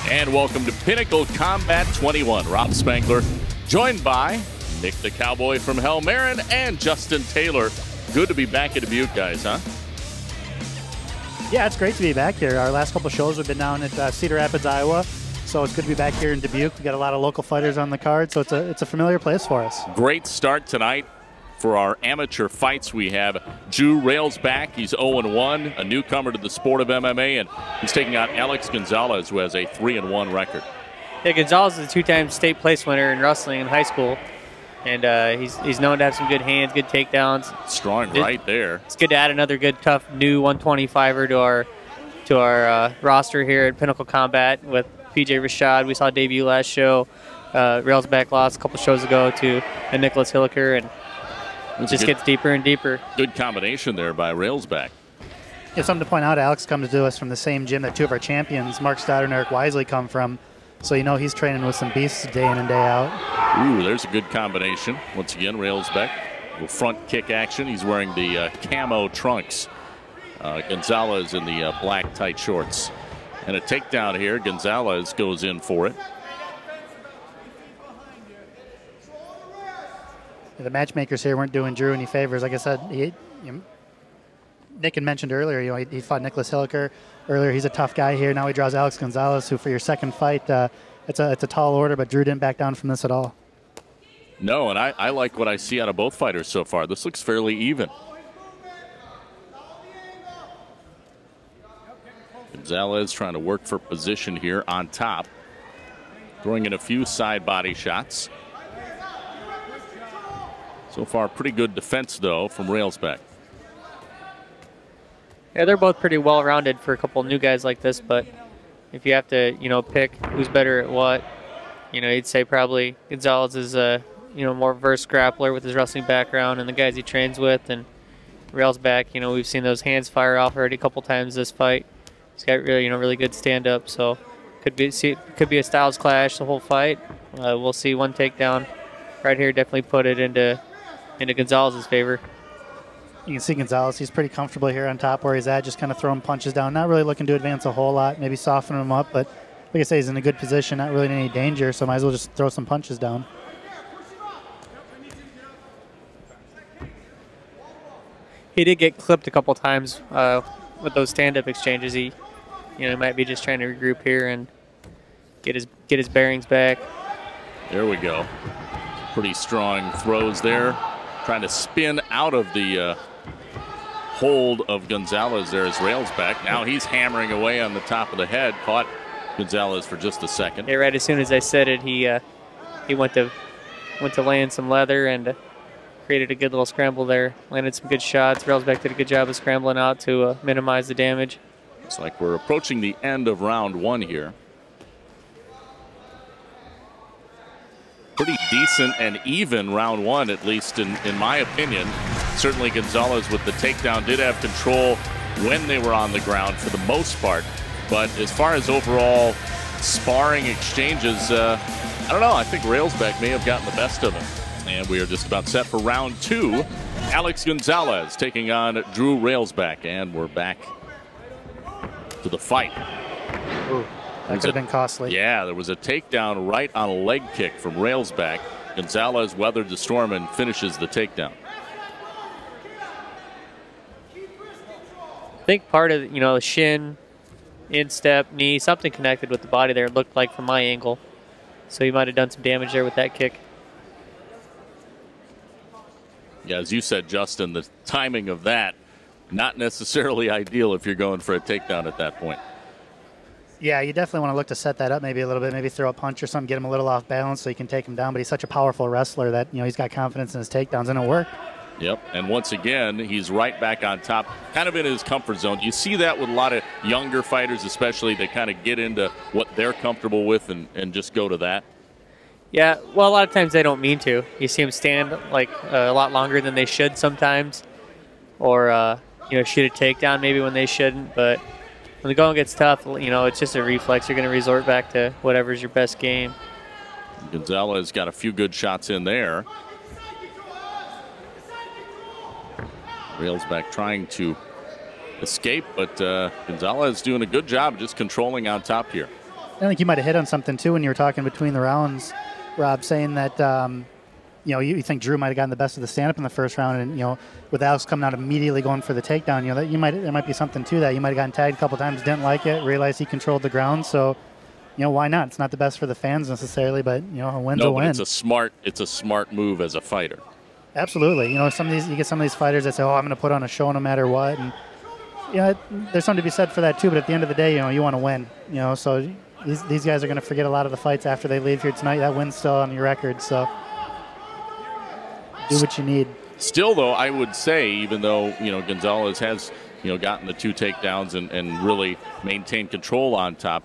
And welcome to Pinnacle Combat 21. Rob Spankler, joined by Nick the Cowboy from Hell Marin and Justin Taylor. Good to be back at Dubuque, guys, huh? Yeah, it's great to be back here. Our last couple shows have been down at Cedar Rapids, Iowa. So it's good to be back here in Dubuque. We got a lot of local fighters on the card, so it's a familiar place for us. Great start tonight for our amateur fights. We have Drew Railsback. He's 0-1, a newcomer to the sport of MMA, and he's taking out Alex Gonzales, who has a 3-1 record. Yeah, Gonzales is a two-time state place winner in wrestling in high school, and he's known to have some good hands, good takedowns. Strong right there. It's good to add another good, tough new 125er to our roster here at Pinnacle Combat with PJ Rashad. We saw debut last show. Railsback lost a couple shows ago to Nicholas Hilliker, and it just gets deeper and deeper. Good combination there by Railsback. Yeah, something to point out, Alex comes to us from the same gym that two of our champions, Mark Stoddard and Eric Wisely, come from. So you know he's training with some beasts day in and day out. Ooh, there's a good combination. Once again, Railsback, little front kick action. He's wearing the camo trunks. Gonzales in the black tight shorts. And a takedown here. Gonzales goes in for it. The matchmakers here weren't doing Drew any favors. Like I said, Nick had mentioned earlier, he fought Nicholas Hilliker earlier. He's a tough guy here. Now he draws Alex Gonzales, who for your second fight, it's a tall order, but Drew didn't back down from this at all. No, and I like what I see out of both fighters so far. This looks fairly even. Gonzales trying to work for position here on top, throwing in a few side body shots. So far, pretty good defense, though, from Railsback. Yeah, they're both pretty well-rounded for a couple new guys like this, but if you have to, pick who's better at what, you'd say probably Gonzales is a, more versed grappler with his wrestling background and the guys he trains with, and Railsback, we've seen those hands fire off already a couple times this fight. He's got really, really good stand-up, so could be a styles clash the whole fight. We'll see. One takedown right here definitely put it into Gonzales' favor. You can see Gonzales, he's pretty comfortable here on top where he's at, just kind of throwing punches down, not really looking to advance a whole lot, maybe soften him up, but like I say, he's in a good position, not really in any danger, so might as well just throw some punches down. He did get clipped a couple times with those stand-up exchanges. He might be just trying to regroup here and get his bearings back. There we go. Pretty strong throws there. Trying to spin out of the hold of Gonzales there as Railsback. Now he's hammering away on the top of the head. Caught Gonzales for just a second. Yeah, right as soon as I said it, he went to laying some leather and created a good little scramble there. Landed some good shots. Railsback did a good job of scrambling out to minimize the damage. Looks like we're approaching the end of round one here. Pretty decent and even round one, at least in my opinion. Certainly Gonzales with the takedown did have control when they were on the ground for the most part. But as far as overall sparring exchanges, I don't know. I think Railsback may have gotten the best of him. And we are just about set for round two. Alex Gonzales taking on Drew Railsback. And we're back to the fight. Ooh. That could have been costly. Yeah, there was a takedown right on a leg kick from Railsback. Gonzales weathered the storm and finishes the takedown. I think part of, the shin, instep, knee, something connected with the body there, it looked like from my angle. So he might have done some damage there with that kick. Yeah, as you said, Justin, the timing of that, not necessarily ideal if you're going for a takedown at that point. Yeah, you definitely want to look to set that up maybe a little bit, maybe throw a punch or something, get him a little off balance so you can take him down. But he's such a powerful wrestler that, he's got confidence in his takedowns, and it worked. Yep, and once again, he's right back on top, kind of in his comfort zone. You see that with a lot of younger fighters especially. They kind of get into what they're comfortable with and just go to that. Yeah, well, a lot of times they don't mean to. You see them stand like a lot longer than they should sometimes, or shoot a takedown maybe when they shouldn't. But when the going gets tough, it's just a reflex. You're going to resort back to whatever's your best game. Gonzales got a few good shots in there. Railsback trying to escape, but Gonzales doing a good job just controlling on top here. I think you might have hit on something too when you were talking between the rounds, Rob, saying that you think Drew might have gotten the best of the stand-up in the first round, and with Alex coming out immediately going for the takedown, there might be something to that. You might have gotten tagged a couple times, didn't like it, realized he controlled the ground, so why not? It's not the best for the fans necessarily, but a win's a win. It's a smart move as a fighter. Absolutely. You get some of these fighters that say, "Oh, I'm going to put on a show no matter what," and there's something to be said for that too. But at the end of the day, you want to win. So these guys are going to forget a lot of the fights after they leave here tonight. That win's still on your record, so do what you need. Still, though, I would say, even though Gonzales has gotten the 2 takedowns and really maintained control on top,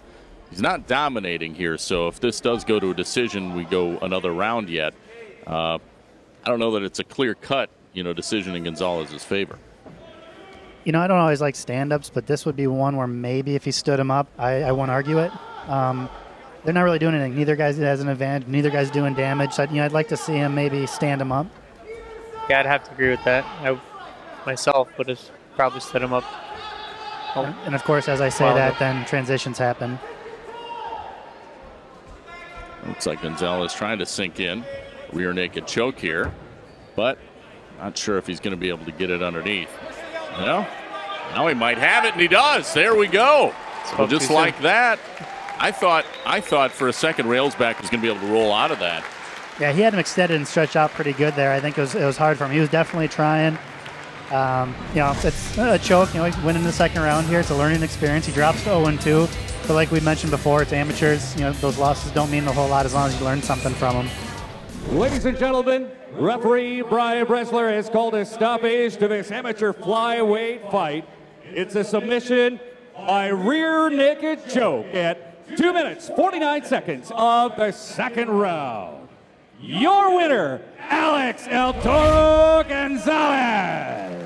he's not dominating here. So if this does go to a decision, we go another round yet. I don't know that it's a clear-cut, decision in Gonzales' favor. I don't always like stand-ups, but this would be one where maybe if he stood him up, I won't argue it. They're not really doing anything. Neither guy has an advantage. Neither guy's doing damage. So, I'd like to see him maybe stand him up. Yeah, I'd have to agree with that. I myself would have probably stood him up. And, of course, as I say that, then transitions happen. Looks like Gonzales trying to sink in. Rear naked choke here, but not sure if he's going to be able to get it underneath. Now he might have it, and he does. There we go. Well, just like that, I thought for a second Railsback was going to be able to roll out of that. Yeah, he had him extended and stretched out pretty good there. I think it was hard for him. He was definitely trying. It's a choke. Winning the second round here. It's a learning experience. He drops to 0-2, but like we mentioned before, it's amateurs. Those losses don't mean a whole lot as long as you learn something from them. Ladies and gentlemen, referee Brian Bressler has called a stoppage to this amateur flyweight fight. It's a submission by rear naked choke at 2 minutes, 49 seconds of the second round. Your winner, Alex El Toro Gonzales.